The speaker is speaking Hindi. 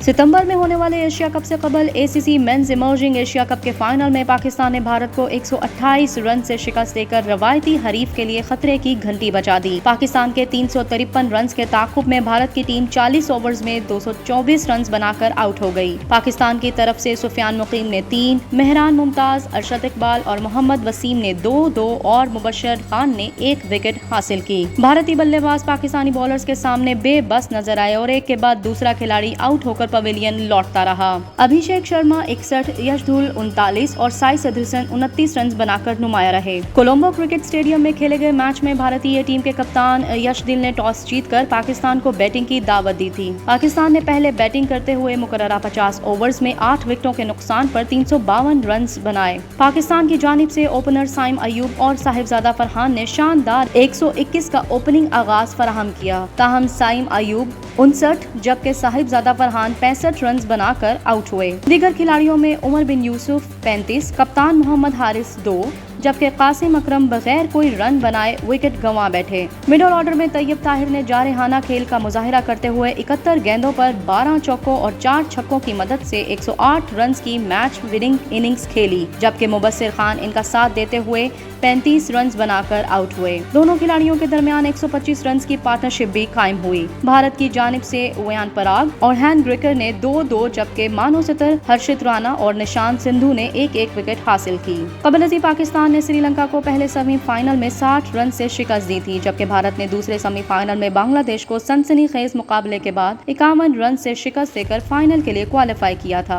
सितंबर में होने वाले एशिया कप से कबल ACC men's emerging Asia cup के फाइनल में पाकिस्तान ने भारत को 128 रन से शिकस्त देकर रवायती हरीफ के लिए खतरे की घंटी बजा दी। पाकिस्तान के 353 रन के ताकुब में भारत की टीम 40 ओवर्स में 224 रन बनाकर आउट हो गई। पाकिस्तान की तरफ से सुफियान मुकीम ने 3, मेहरान मुमताज, अरशद इकबाल और मोहम्मद वसीम ने 2-2 और मुबशर खान ने 1 विकेट हासिल की। भारतीय बल्लेबाज पाकिस्तानी बॉलर्स के सामने बेबस नजर आए और एक के बाद दूसरा खिलाड़ी आउट होकर पवेलियन लौटता रहा। अभिषेक शर्मा 61, यशधुल 39 और साई सदरसन 29 रन बनाकर नुमाया रहे। कोलंबो क्रिकेट स्टेडियम में खेले गए मैच में भारतीय टीम के कप्तान यशदिल ने टॉस जीतकर पाकिस्तान को बैटिंग की दावत दी थी। पाकिस्तान ने पहले बैटिंग करते हुए मुकर्ररा 50 ओवर्स में 8 विकेटों के नुकसान पर 352 रन बनाए। पाकिस्तान की जानिब से ओपनर साइम अयूब और साहिबजादा फरहान ने शानदार 121 का ओपनिंग आगाज फराहम किया। ताहम साइम अयूब 59 जबकि साहिबजादा फरहान 65 रन बनाकर आउट हुए। दीगर खिलाड़ियों में उमर बिन यूसुफ 35, कप्तान मोहम्मद हारिस 2 जबकि कासिम अकरम बगैर कोई रन बनाए विकेट गंवा बैठे। मिडिल ऑर्डर में तैयब ताहिर ने जारहाना खेल का मुजाहिरा करते हुए 71 गेंदों पर 12 चौकों और 4 छक्कों की मदद से 108 रन की मैच विनिंग इनिंग्स खेली, जबकि मुबशर खान इनका साथ देते हुए 35 रन बनाकर आउट हुए। दोनों खिलाड़ियों के दरमियान 125 रन की पार्टनरशिप भी कायम हुई। भारत की जानिब से वयान पराग और हैन ग्रिकर ने 2-2 जबकि मानो सितर, हर्षित राणा और निशांत सिंधु ने 1-1 विकेट हासिल की। कबल पाकिस्तान ने श्रीलंका को पहले सेमीफाइनल में 60 रन से शिकस्त दी थी, जबकि भारत ने दूसरे सेमीफाइनल में बांग्लादेश को सनसनीखेज मुकाबले के बाद 51 रन से शिकस्त देकर फाइनल के लिए क्वालिफाई किया था।